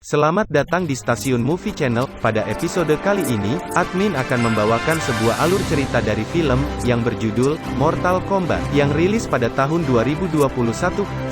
Selamat datang di Stasiun Movie Channel. Pada episode kali ini, admin akan membawakan sebuah alur cerita dari film yang berjudul Mortal Kombat yang rilis pada tahun 2021.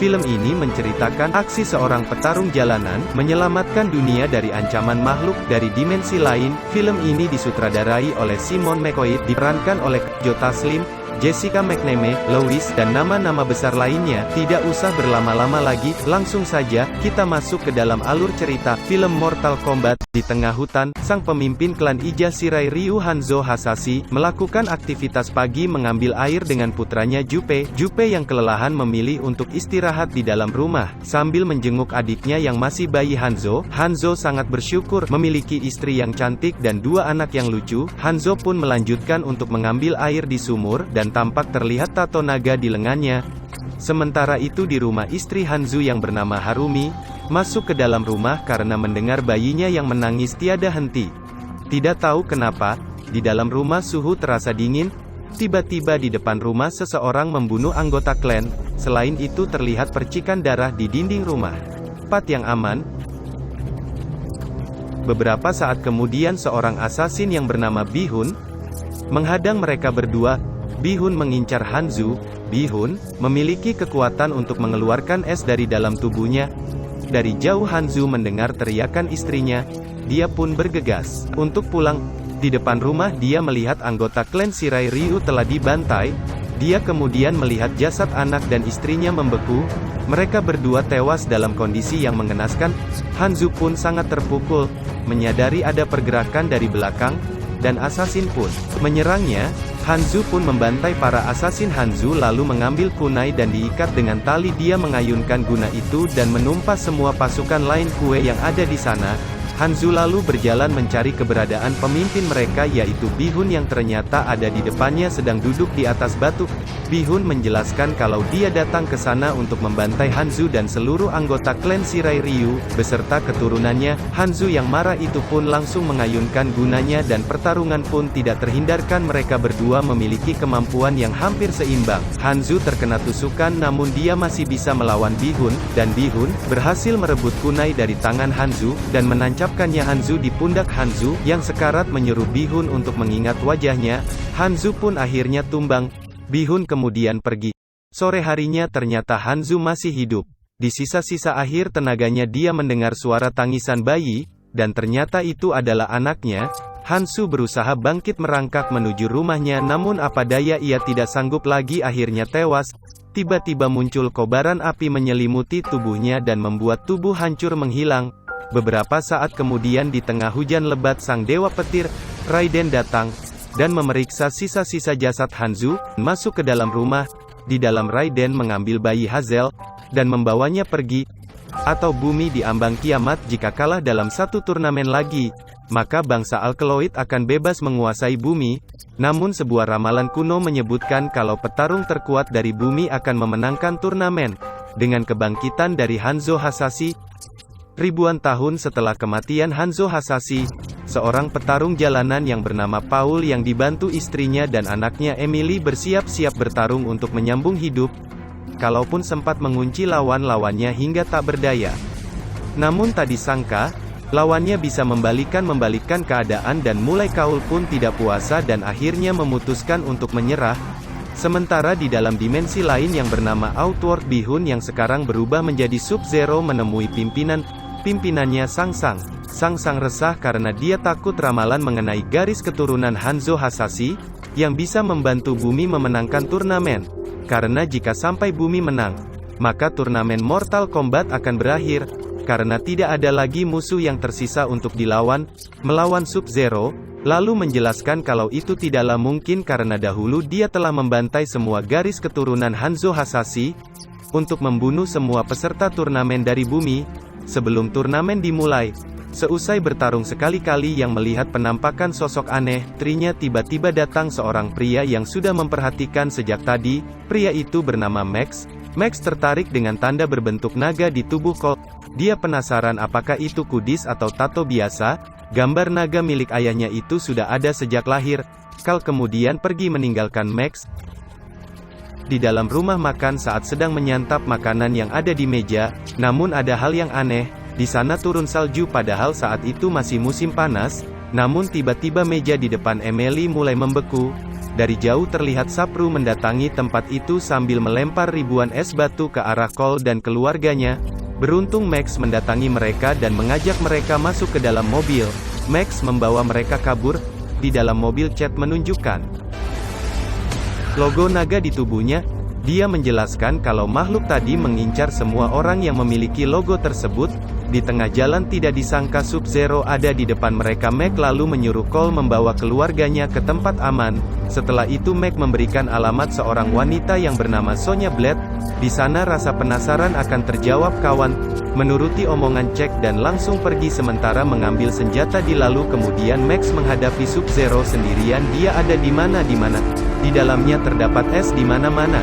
Film ini menceritakan aksi seorang petarung jalanan menyelamatkan dunia dari ancaman makhluk dari dimensi lain. Film ini disutradarai oleh Simon McQuoid, diperankan oleh Joe Taslim, Jessica McNamee, Louis, dan nama-nama besar lainnya. Tidak usah berlama-lama lagi, langsung saja kita masuk ke dalam alur cerita film Mortal Kombat. Di tengah hutan, sang pemimpin klan Ija Shirai Ryu Hanzo Hasashi melakukan aktivitas pagi mengambil air dengan putranya Junpei. Junpei yang kelelahan memilih untuk istirahat di dalam rumah sambil menjenguk adiknya yang masih bayi Hanzo. Hanzo sangat bersyukur memiliki istri yang cantik dan dua anak yang lucu. Hanzo pun melanjutkan untuk mengambil air di sumur dan tampak terlihat tato naga di lengannya. Sementara itu di rumah istri Hanzo yang bernama Harumi, masuk ke dalam rumah karena mendengar bayinya yang menangis tiada henti. Tidak tahu kenapa, di dalam rumah suhu terasa dingin. Tiba-tiba di depan rumah seseorang membunuh anggota klan. Selain itu terlihat percikan darah di dinding rumah. Tempat yang aman. Beberapa saat kemudian seorang asasin yang bernama Bihun menghadang mereka berdua. Bihun mengincar Hanzo. Bihun memiliki kekuatan untuk mengeluarkan es dari dalam tubuhnya. Dari jauh Hanzo mendengar teriakan istrinya. Dia pun bergegas untuk pulang. Di depan rumah dia melihat anggota klan Shirai Ryu telah dibantai. Dia kemudian melihat jasad anak dan istrinya membeku. Mereka berdua tewas dalam kondisi yang mengenaskan. Hanzo pun sangat terpukul, menyadari ada pergerakan dari belakang, dan asasin pun menyerangnya. Hanzo pun membantai para asasin. Hanzo lalu mengambil kunai dan diikat dengan tali. Dia mengayunkan guna itu dan menumpas semua pasukan lain kue yang ada di sana. Hanzo lalu berjalan mencari keberadaan pemimpin mereka yaitu Bihun yang ternyata ada di depannya sedang duduk di atas batu. Bihun menjelaskan kalau dia datang ke sana untuk membantai Hanzo dan seluruh anggota klan Shirai Ryu, beserta keturunannya. Hanzo yang marah itu pun langsung mengayunkan gunanya dan pertarungan pun tidak terhindarkan. Mereka berdua memiliki kemampuan yang hampir seimbang. Hanzo terkena tusukan namun dia masih bisa melawan Bihun, dan Bihun berhasil merebut kunai dari tangan Hanzo, dan menancapkannya Hanzo di pundak Hanzo, yang sekarat menyuruh Bihun untuk mengingat wajahnya. Hanzo pun akhirnya tumbang. Bihun kemudian pergi. Sore harinya ternyata Hanzo masih hidup. Di sisa-sisa akhir tenaganya dia mendengar suara tangisan bayi, dan ternyata itu adalah anaknya. Hanzo berusaha bangkit merangkak menuju rumahnya namun apa daya ia tidak sanggup lagi, akhirnya tewas. Tiba-tiba muncul kobaran api menyelimuti tubuhnya dan membuat tubuh hancur menghilang. Beberapa saat kemudian di tengah hujan lebat sang dewa petir, Raiden datang dan memeriksa sisa-sisa jasad Hanzo, masuk ke dalam rumah. Di dalam Raiden mengambil bayi Hazel, dan membawanya pergi. Atau bumi diambang kiamat jika kalah dalam satu turnamen lagi, maka bangsa Alkaloid akan bebas menguasai bumi. Namun sebuah ramalan kuno menyebutkan kalau petarung terkuat dari bumi akan memenangkan turnamen. Dengan kebangkitan dari Hanzo Hasashi, ribuan tahun setelah kematian Hanzo Hasashi, seorang petarung jalanan yang bernama Paul yang dibantu istrinya dan anaknya Emily bersiap-siap bertarung untuk menyambung hidup. Kalaupun sempat mengunci lawan-lawannya hingga tak berdaya. Namun tak disangka, lawannya bisa membalikkan keadaan dan mulai Paul pun tidak puasa dan akhirnya memutuskan untuk menyerah. Sementara di dalam dimensi lain yang bernama Outworld, Bihun yang sekarang berubah menjadi Sub-Zero menemui pimpinannya Sang-Sang. Sang-Sang resah karena dia takut ramalan mengenai garis keturunan Hanzo Hasashi, yang bisa membantu bumi memenangkan turnamen. Karena jika sampai bumi menang, maka turnamen Mortal Kombat akan berakhir. Karena tidak ada lagi musuh yang tersisa untuk dilawan, melawan Sub-Zero, lalu menjelaskan kalau itu tidaklah mungkin karena dahulu dia telah membantai semua garis keturunan Hanzo Hasashi, untuk membunuh semua peserta turnamen dari bumi. Sebelum turnamen dimulai, seusai bertarung sekali-kali yang melihat penampakan sosok aneh, istrinya tiba-tiba datang seorang pria yang sudah memperhatikan sejak tadi. Pria itu bernama Max. Max tertarik dengan tanda berbentuk naga di tubuh Colt. Dia penasaran apakah itu kudis atau tato biasa. Gambar naga milik ayahnya itu sudah ada sejak lahir. Colt kemudian pergi meninggalkan Max di dalam rumah makan saat sedang menyantap makanan yang ada di meja. Namun ada hal yang aneh. Di sana turun salju padahal saat itu masih musim panas, namun tiba-tiba meja di depan Emily mulai membeku. Dari jauh terlihat Sapru mendatangi tempat itu sambil melempar ribuan es batu ke arah Cole dan keluarganya. Beruntung Max mendatangi mereka dan mengajak mereka masuk ke dalam mobil. Max membawa mereka kabur. Di dalam mobil Chet menunjukkan logo naga di tubuhnya. Dia menjelaskan kalau makhluk tadi mengincar semua orang yang memiliki logo tersebut. Di tengah jalan tidak disangka Sub-Zero ada di depan mereka. Mac lalu menyuruh Cole membawa keluarganya ke tempat aman. Setelah itu Mac memberikan alamat seorang wanita yang bernama Sonya Blade. Di sana rasa penasaran akan terjawab. Kawan menuruti omongan Cek dan langsung pergi sementara mengambil senjata lalu kemudian Max menghadapi Sub-Zero sendirian. Dia ada di mana-dimana. Di dalamnya terdapat es di mana-mana.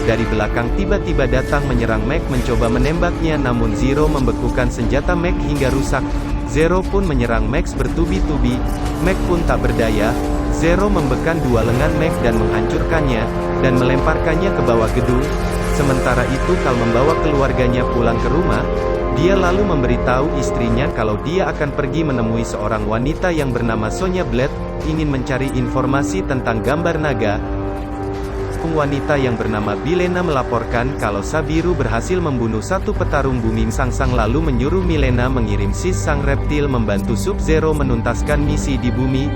Dari belakang tiba-tiba datang menyerang Mac mencoba menembaknya namun Zero membekukan senjata Mac hingga rusak. Zero pun menyerang Max bertubi-tubi. Mac pun tak berdaya. Zero membekan dua lengan Mac dan menghancurkannya, dan melemparkannya ke bawah gedung. Sementara itu Cal membawa keluarganya pulang ke rumah. Dia lalu memberitahu istrinya kalau dia akan pergi menemui seorang wanita yang bernama Sonya Blade, ingin mencari informasi tentang gambar naga. Wanita yang bernama Milena melaporkan kalau Sabiru berhasil membunuh satu petarung bumi Sangsang lalu menyuruh Milena mengirim sis sang reptil membantu Sub-Zero menuntaskan misi di bumi.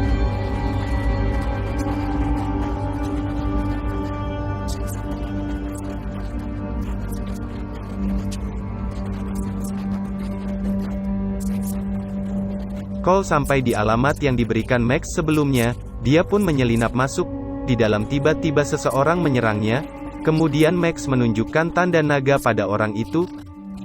Cole sampai di alamat yang diberikan Max sebelumnya. Dia pun menyelinap masuk. Di dalam tiba-tiba seseorang menyerangnya. Kemudian Max menunjukkan tanda naga pada orang itu.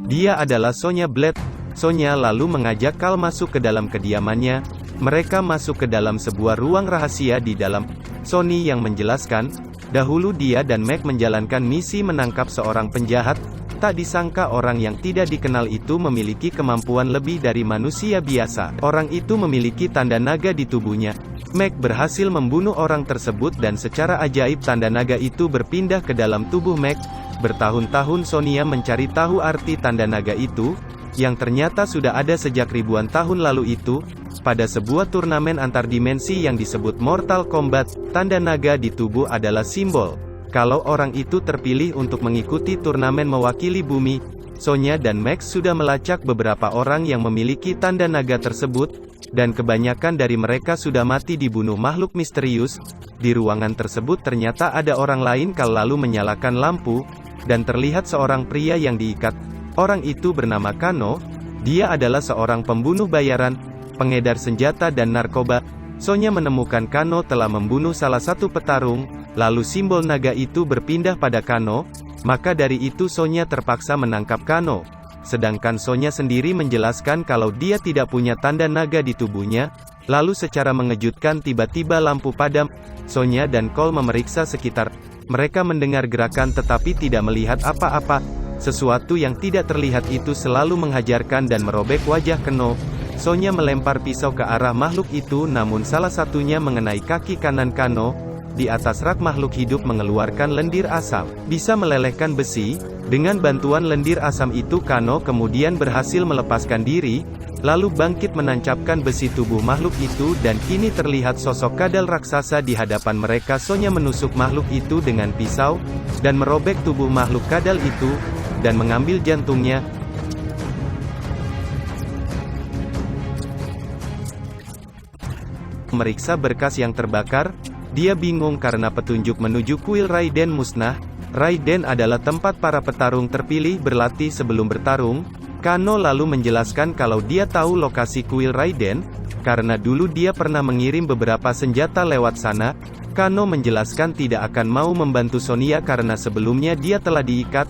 Dia adalah Sonya Blade. Sonya lalu mengajak Cal masuk ke dalam kediamannya. Mereka masuk ke dalam sebuah ruang rahasia di dalam. Sony yang menjelaskan, dahulu dia dan Mac menjalankan misi menangkap seorang penjahat. Tak disangka orang yang tidak dikenal itu memiliki kemampuan lebih dari manusia biasa. Orang itu memiliki tanda naga di tubuhnya. Mac berhasil membunuh orang tersebut dan secara ajaib tanda naga itu berpindah ke dalam tubuh Mac. Bertahun-tahun Sonia mencari tahu arti tanda naga itu, yang ternyata sudah ada sejak ribuan tahun lalu itu. Pada sebuah turnamen antar dimensi yang disebut Mortal Kombat, tanda naga di tubuh adalah simbol. Kalau orang itu terpilih untuk mengikuti turnamen mewakili bumi, Sonya dan Max sudah melacak beberapa orang yang memiliki tanda naga tersebut, dan kebanyakan dari mereka sudah mati dibunuh makhluk misterius. Di ruangan tersebut ternyata ada orang lain. Cal lalu menyalakan lampu, dan terlihat seorang pria yang diikat. Orang itu bernama Kano. Dia adalah seorang pembunuh bayaran, pengedar senjata dan narkoba. Sonya menemukan Kano telah membunuh salah satu petarung, lalu simbol naga itu berpindah pada Kano, maka dari itu Sonya terpaksa menangkap Kano. Sedangkan Sonya sendiri menjelaskan kalau dia tidak punya tanda naga di tubuhnya. Lalu secara mengejutkan tiba-tiba lampu padam. Sonya dan Cole memeriksa sekitar. Mereka mendengar gerakan tetapi tidak melihat apa-apa. Sesuatu yang tidak terlihat itu selalu menghajarkan dan merobek wajah Kano. Sonya melempar pisau ke arah makhluk itu namun salah satunya mengenai kaki kanan Kano. Di atas rak makhluk hidup mengeluarkan lendir asam. Bisa melelehkan besi. Dengan bantuan lendir asam itu Kano kemudian berhasil melepaskan diri, lalu bangkit menancapkan besi tubuh makhluk itu dan kini terlihat sosok kadal raksasa di hadapan mereka. Sonya menusuk makhluk itu dengan pisau, dan merobek tubuh makhluk kadal itu, dan mengambil jantungnya. Meriksa berkas yang terbakar, dia bingung karena petunjuk menuju kuil Raiden musnah. Raiden adalah tempat para petarung terpilih berlatih sebelum bertarung. Kano lalu menjelaskan kalau dia tahu lokasi kuil Raiden, karena dulu dia pernah mengirim beberapa senjata lewat sana. Kano menjelaskan tidak akan mau membantu Sonia karena sebelumnya dia telah diikat.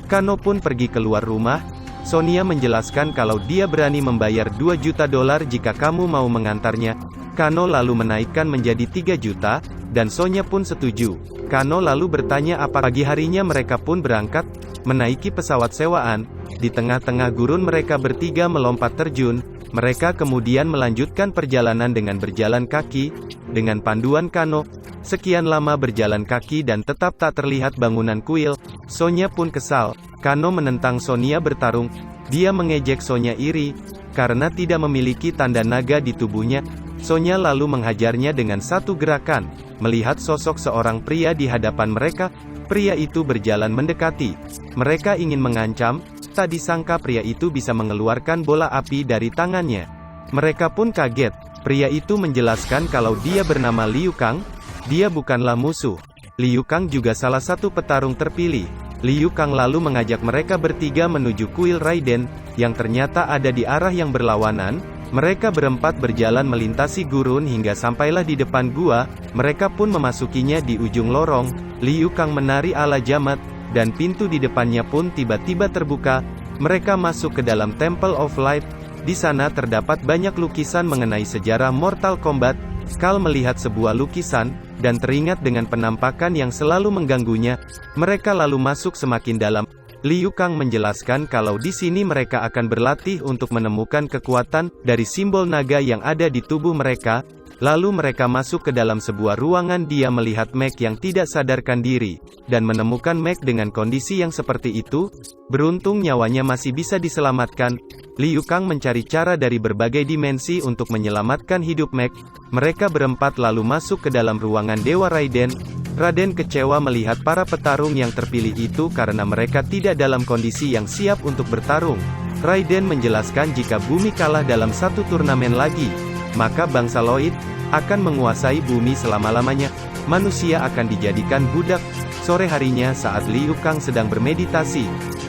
Kano pun pergi keluar rumah. Sonia menjelaskan kalau dia berani membayar $2 juta jika kamu mau mengantarnya. Kano lalu menaikkan menjadi 3 juta, dan Sonya pun setuju. Kano lalu bertanya apa pagi harinya mereka pun berangkat, menaiki pesawat sewaan. Di tengah-tengah gurun mereka bertiga melompat terjun. Mereka kemudian melanjutkan perjalanan dengan berjalan kaki. Dengan panduan Kano, Sekian lama berjalan kaki dan tetap tak terlihat bangunan kuil, Sonya pun kesal. Kano menentang Sonia bertarung. Dia mengejek Sonya iri, karena tidak memiliki tanda naga di tubuhnya. Sonya lalu menghajarnya dengan satu gerakan. Melihat sosok seorang pria di hadapan mereka, pria itu berjalan mendekati. Mereka ingin mengancam, tak disangka pria itu bisa mengeluarkan bola api dari tangannya. Mereka pun kaget. Pria itu menjelaskan kalau dia bernama Liu Kang. Dia bukanlah musuh. Liu Kang juga salah satu petarung terpilih. Liu Kang lalu mengajak mereka bertiga menuju kuil Raiden, yang ternyata ada di arah yang berlawanan. Mereka berempat berjalan melintasi gurun hingga sampailah di depan gua. Mereka pun memasukinya di ujung lorong. Liu Kang menari ala jamat, dan pintu di depannya pun tiba-tiba terbuka. Mereka masuk ke dalam Temple of Light. Di sana terdapat banyak lukisan mengenai sejarah Mortal Kombat. Kal melihat sebuah lukisan, dan teringat dengan penampakan yang selalu mengganggunya. Mereka lalu masuk semakin dalam. Liu Kang menjelaskan kalau di sini mereka akan berlatih untuk menemukan kekuatan dari simbol naga yang ada di tubuh mereka. Lalu mereka masuk ke dalam sebuah ruangan. Dia melihat Meg yang tidak sadarkan diri, dan menemukan Meg dengan kondisi yang seperti itu. Beruntung nyawanya masih bisa diselamatkan. Liu Kang mencari cara dari berbagai dimensi untuk menyelamatkan hidup Meg. Mereka berempat lalu masuk ke dalam ruangan Dewa Raiden. Raden kecewa melihat para petarung yang terpilih itu karena mereka tidak dalam kondisi yang siap untuk bertarung. Raiden menjelaskan jika bumi kalah dalam satu turnamen lagi, maka bangsa Loid akan menguasai bumi selama-lamanya. Manusia akan dijadikan budak. Sore harinya saat Liu Kang sedang bermeditasi,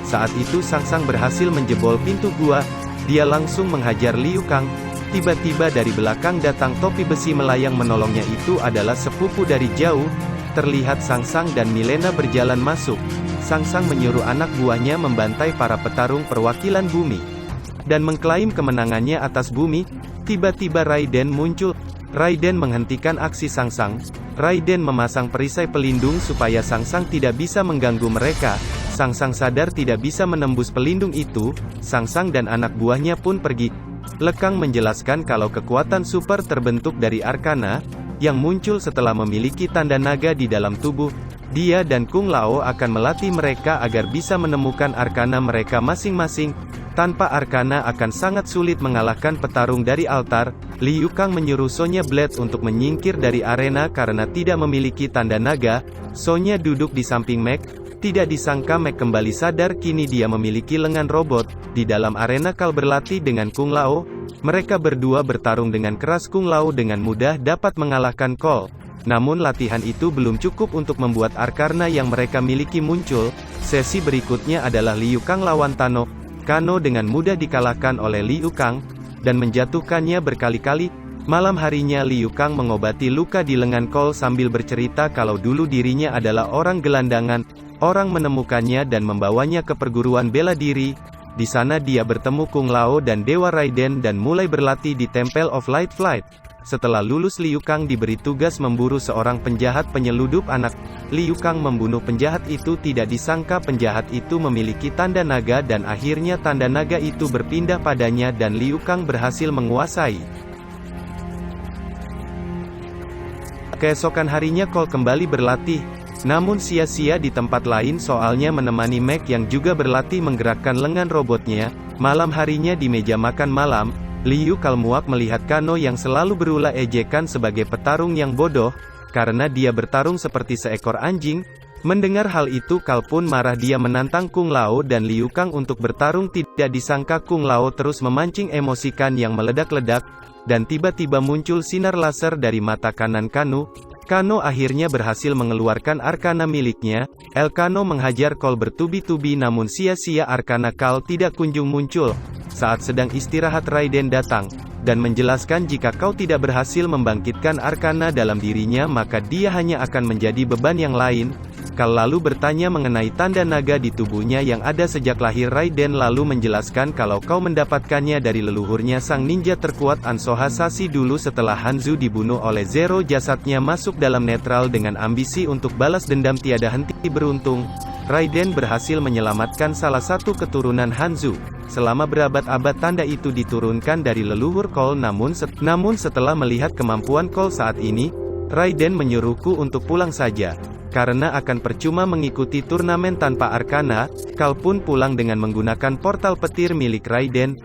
saat itu Sangsang berhasil menjebol pintu gua. Dia langsung menghajar Liu Kang. Tiba-tiba dari belakang datang topi besi melayang menolongnya. Itu adalah sepupu dari jauh. Terlihat Sangsang dan Milena berjalan masuk. Sangsang menyuruh anak buahnya membantai para petarung perwakilan bumi, dan mengklaim kemenangannya atas bumi. Tiba-tiba Raiden muncul. Raiden menghentikan aksi Sangsang. Raiden memasang perisai pelindung supaya Sangsang tidak bisa mengganggu mereka. Sangsang sadar tidak bisa menembus pelindung itu. Sangsang dan anak buahnya pun pergi. Lekang menjelaskan kalau kekuatan super terbentuk dari Arkana, yang muncul setelah memiliki tanda naga di dalam tubuh. Dia dan Kung Lao akan melatih mereka agar bisa menemukan Arkana mereka masing-masing. Tanpa Arkana akan sangat sulit mengalahkan petarung dari altar. Liu Kang menyuruh Sonya Blade untuk menyingkir dari arena karena tidak memiliki tanda naga. Sonya duduk di samping Meg. Tidak disangka Meg kembali sadar, kini dia memiliki lengan robot. Di dalam arena Kal berlatih dengan Kung Lao. Mereka berdua bertarung dengan keras. Kung Lao dengan mudah dapat mengalahkan Cole. Namun latihan itu belum cukup untuk membuat Arkana yang mereka miliki muncul. Sesi berikutnya adalah Liu Kang lawan Tano. Kano dengan mudah dikalahkan oleh Liu Kang, dan menjatuhkannya berkali-kali. Malam harinya Liu Kang mengobati luka di lengan Cole sambil bercerita kalau dulu dirinya adalah orang gelandangan. Orang menemukannya dan membawanya ke perguruan bela diri. Di sana dia bertemu Kung Lao dan Dewa Raiden dan mulai berlatih di Temple of Light Flight. Setelah lulus, Liu Kang diberi tugas memburu seorang penjahat penyeludup anak. Liu Kang membunuh penjahat itu. Tidak disangka penjahat itu memiliki tanda naga dan akhirnya tanda naga itu berpindah padanya dan Liu Kang berhasil menguasai. Keesokan harinya Cole kembali berlatih. Namun sia-sia di tempat lain soalnya menemani Meg yang juga berlatih menggerakkan lengan robotnya. Malam harinya di meja makan malam, Liu Kang muak melihat Kano yang selalu berulah ejekan sebagai petarung yang bodoh, karena dia bertarung seperti seekor anjing. Mendengar hal itu Kal pun marah. Dia menantang Kung Lao dan Liu Kang untuk bertarung. Tidak disangka Kung Lao terus memancing emosikan yang meledak-ledak, dan tiba-tiba muncul sinar laser dari mata kanan Kano. Kano akhirnya berhasil mengeluarkan Arkana miliknya. El Kano menghajar Cole bertubi-tubi namun sia-sia. Arkana Kal tidak kunjung muncul. Saat sedang istirahat Raiden datang, dan menjelaskan jika kau tidak berhasil membangkitkan Arkana dalam dirinya maka dia hanya akan menjadi beban yang lain. Kal lalu bertanya mengenai tanda naga di tubuhnya yang ada sejak lahir. Raiden lalu menjelaskan kalau kau mendapatkannya dari leluhurnya sang ninja terkuat Ansoha Sashi dulu setelah Hanzo dibunuh oleh Zero. Jasadnya masuk dalam netral dengan ambisi untuk balas dendam tiada henti. Beruntung, Raiden berhasil menyelamatkan salah satu keturunan Hanzo. Selama berabad-abad tanda itu diturunkan dari leluhur Cole. Namun setelah melihat kemampuan Cole saat ini, Raiden menyuruhku untuk pulang saja. Karena akan percuma mengikuti turnamen tanpa Arcana, Kal pun pulang dengan menggunakan portal petir milik Raiden.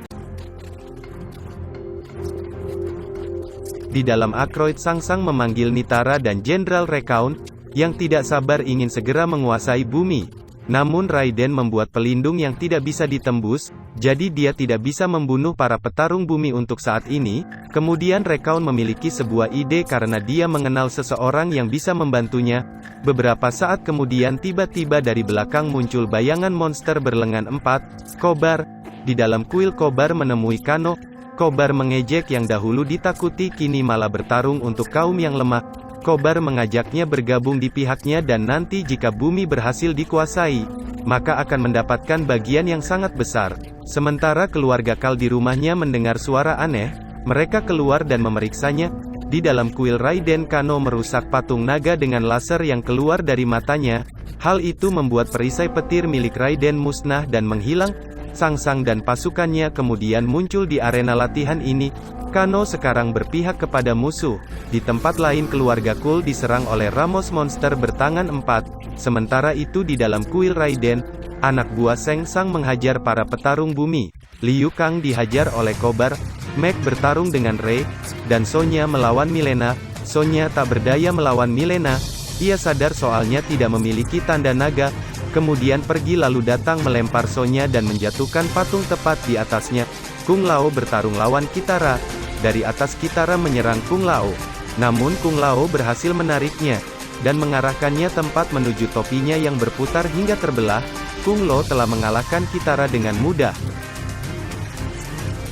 Di dalam Ackroyd Sangsang memanggil Nitara dan Jenderal Recount, yang tidak sabar ingin segera menguasai bumi. Namun Raiden membuat pelindung yang tidak bisa ditembus, jadi dia tidak bisa membunuh para petarung bumi untuk saat ini. Kemudian Recount memiliki sebuah ide karena dia mengenal seseorang yang bisa membantunya. Beberapa saat kemudian tiba-tiba dari belakang muncul bayangan monster berlengan 4, Kobar. Di dalam kuil Kobar menemui Kano. Kobar mengejek yang dahulu ditakuti kini malah bertarung untuk kaum yang lemah. Kobar mengajaknya bergabung di pihaknya dan nanti jika bumi berhasil dikuasai, maka akan mendapatkan bagian yang sangat besar. Sementara keluarga Kal di rumahnya mendengar suara aneh, mereka keluar dan memeriksanya. Di dalam kuil Raiden, Kano merusak patung naga dengan laser yang keluar dari matanya. Hal itu membuat perisai petir milik Raiden musnah dan menghilang. Sangsang dan pasukannya kemudian muncul di arena latihan ini. Kano sekarang berpihak kepada musuh. Di tempat lain keluarga Kul diserang oleh Ramos monster bertangan 4. Sementara itu di dalam kuil Raiden, anak buah Seng Sang menghajar para petarung bumi. Liu Kang dihajar oleh Kobar. Meg bertarung dengan Rei, dan Sonya melawan Milena. Sonya tak berdaya melawan Milena. Ia sadar soalnya tidak memiliki tanda naga. Kemudian pergi lalu datang melempar Sonya dan menjatuhkan patung tepat di atasnya. Kung Lao bertarung lawan Kitara. Dari atas Kitara menyerang Kung Lao. Namun Kung Lao berhasil menariknya, dan mengarahkannya tempat menuju topinya yang berputar hingga terbelah. Kung Lao telah mengalahkan Kitara dengan mudah.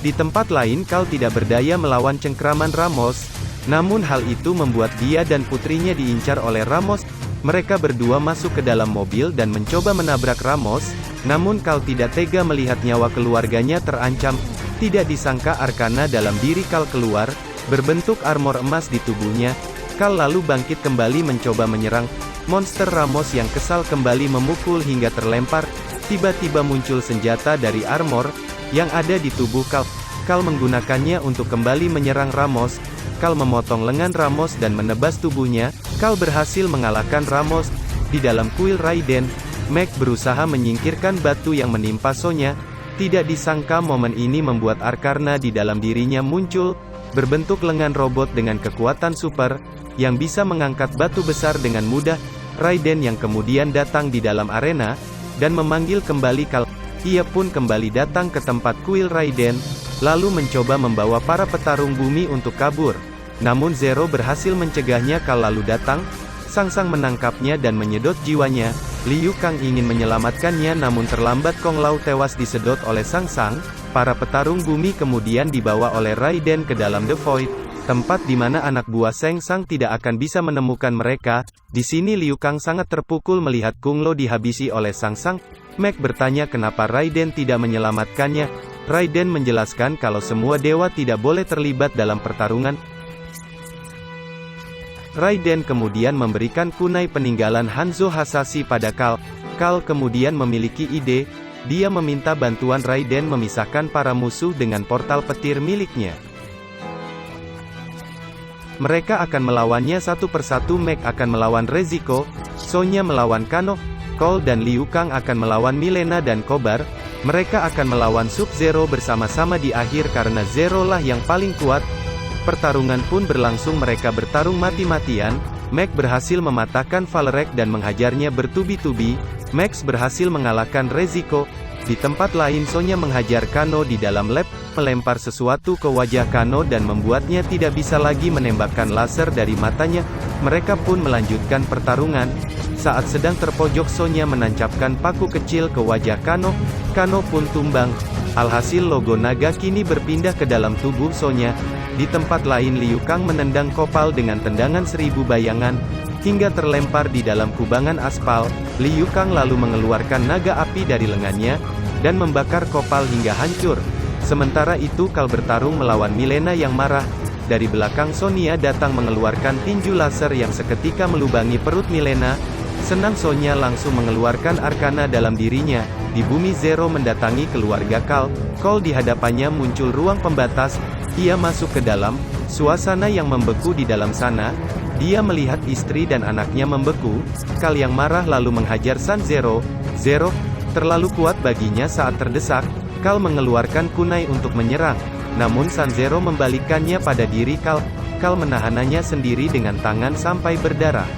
Di tempat lain Kal tidak berdaya melawan cengkraman Ramos. Namun hal itu membuat dia dan putrinya diincar oleh Ramos. Mereka berdua masuk ke dalam mobil dan mencoba menabrak Ramos. Namun Kal tidak tega melihat nyawa keluarganya terancam. Tidak disangka Arcana dalam diri Kal keluar, berbentuk armor emas di tubuhnya. Kal lalu bangkit kembali mencoba menyerang. Monster Ramos yang kesal kembali memukul hingga terlempar. Tiba-tiba muncul senjata dari armor yang ada di tubuh Kal. Kal menggunakannya untuk kembali menyerang Ramos. Kal memotong lengan Ramos dan menebas tubuhnya. Kal berhasil mengalahkan Ramos. Di dalam kuil Raiden, Meg berusaha menyingkirkan batu yang menimpa Sonya. Tidak disangka momen ini membuat Arcana di dalam dirinya muncul, berbentuk lengan robot dengan kekuatan super, yang bisa mengangkat batu besar dengan mudah. Raiden yang kemudian datang di dalam arena, dan memanggil kembali Kal. Ia pun kembali datang ke tempat kuil Raiden, lalu mencoba membawa para petarung bumi untuk kabur. Namun Zero berhasil mencegahnya. Kal lalu datang, Sangsang menangkapnya dan menyedot jiwanya. Liu Kang ingin menyelamatkannya namun terlambat. Kung Lao tewas disedot oleh Sangsang. Para petarung bumi kemudian dibawa oleh Raiden ke dalam The Void, tempat di mana anak buah Seng Sang tidak akan bisa menemukan mereka. Di sini Liu Kang sangat terpukul melihat Kung Lao dihabisi oleh Sangsang. Meg bertanya kenapa Raiden tidak menyelamatkannya. Raiden menjelaskan kalau semua dewa tidak boleh terlibat dalam pertarungan. Raiden kemudian memberikan kunai peninggalan Hanzo Hasashi pada Kal. Kal kemudian memiliki ide. Dia meminta bantuan Raiden memisahkan para musuh dengan portal petir miliknya. Mereka akan melawannya satu persatu. Meg akan melawan Reziko, Sonya melawan Kano, Cole dan Liu Kang akan melawan Milena dan Kobar. Mereka akan melawan Sub-Zero bersama-sama di akhir karena Zero lah yang paling kuat. Pertarungan pun berlangsung, mereka bertarung mati-matian. Meg berhasil mematahkan Valrek dan menghajarnya bertubi-tubi. Max berhasil mengalahkan Reziko. Di tempat lain Sonya menghajar Kano di dalam lab, melempar sesuatu ke wajah Kano dan membuatnya tidak bisa lagi menembakkan laser dari matanya. Mereka pun melanjutkan pertarungan. Saat sedang terpojok Sonya menancapkan paku kecil ke wajah Kano. Kano pun tumbang. Alhasil logo naga kini berpindah ke dalam tubuh Sonya. Di tempat lain Liu Kang menendang Kopal dengan tendangan 1000 bayangan, hingga terlempar di dalam kubangan aspal. Liu Kang lalu mengeluarkan naga api dari lengannya, dan membakar Kopal hingga hancur. Sementara itu Kal bertarung melawan Milena yang marah. Dari belakang Sonya datang mengeluarkan tinju laser yang seketika melubangi perut Milena. Senang Sonya langsung mengeluarkan Arcana dalam dirinya. Di bumi Zero mendatangi keluarga Kal. Cole di hadapannya muncul ruang pembatas. Ia masuk ke dalam, suasana yang membeku di dalam sana. Dia melihat istri dan anaknya membeku. Kal yang marah lalu menghajar San-Zero. Zero terlalu kuat baginya saat terdesak. Kal mengeluarkan kunai untuk menyerang. Namun San-Zero membalikkannya pada diri Kal. Kal menahannya sendiri dengan tangan sampai berdarah.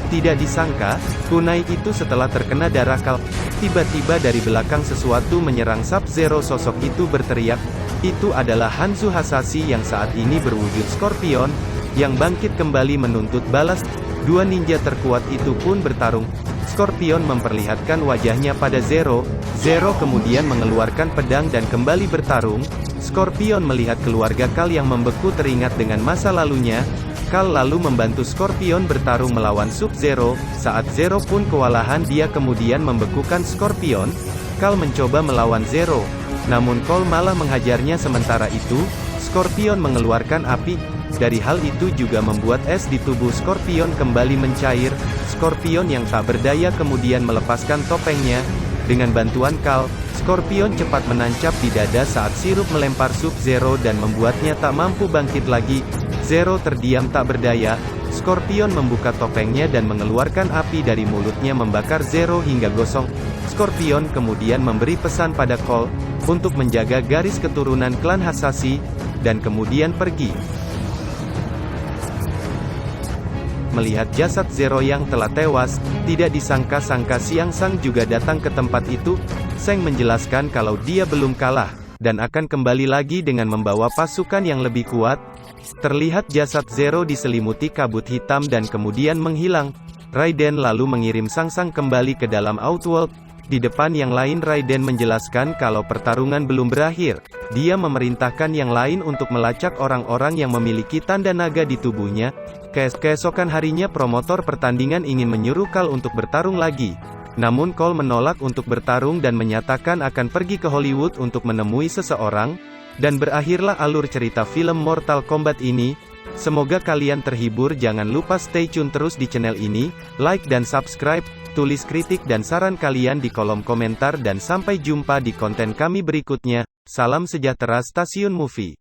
Tidak disangka, kunai itu setelah terkena darah Kal. Tiba-tiba dari belakang sesuatu menyerang Sub-Zero. Sosok itu berteriak. Itu adalah Hanzo Hasashi yang saat ini berwujud Scorpion, yang bangkit kembali menuntut balas. Dua ninja terkuat itu pun bertarung. Scorpion memperlihatkan wajahnya pada Zero. Zero kemudian mengeluarkan pedang dan kembali bertarung. Scorpion melihat keluarga Kal yang membeku teringat dengan masa lalunya. Kal lalu membantu Scorpion bertarung melawan Sub-Zero. Saat Zero pun kewalahan, dia kemudian membekukan Scorpion. Kal mencoba melawan Zero, namun Kal malah menghajarnya. Sementara itu, Scorpion mengeluarkan api. Dari hal itu juga membuat es di tubuh Scorpion kembali mencair. Scorpion yang tak berdaya kemudian melepaskan topengnya. Dengan bantuan Kal, Scorpion cepat menancap di dada saat sirup melempar Sub-Zero dan membuatnya tak mampu bangkit lagi. Zero terdiam tak berdaya. Scorpion membuka topengnya dan mengeluarkan api dari mulutnya membakar Zero hingga gosong. Scorpion kemudian memberi pesan pada Kal untuk menjaga garis keturunan klan Hasashi, dan kemudian pergi. Melihat jasad Zero yang telah tewas, tidak disangka-sangka Xiang Sang juga datang ke tempat itu. Zheng menjelaskan kalau dia belum kalah, dan akan kembali lagi dengan membawa pasukan yang lebih kuat. Terlihat jasad Zero diselimuti kabut hitam dan kemudian menghilang. Raiden lalu mengirim Xiang Sang kembali ke dalam Outworld. Di depan yang lain Raiden menjelaskan kalau pertarungan belum berakhir. Dia memerintahkan yang lain untuk melacak orang-orang yang memiliki tanda naga di tubuhnya. Keesokan harinya promotor pertandingan ingin menyuruh Kal untuk bertarung lagi. Namun Kal menolak untuk bertarung dan menyatakan akan pergi ke Hollywood untuk menemui seseorang. Dan berakhirlah alur cerita film Mortal Kombat ini. Semoga kalian terhibur. Jangan lupa stay tune terus di channel ini, like dan subscribe, tulis kritik dan saran kalian di kolom komentar dan sampai jumpa di konten kami berikutnya. Salam sejahtera Stasiun Movie.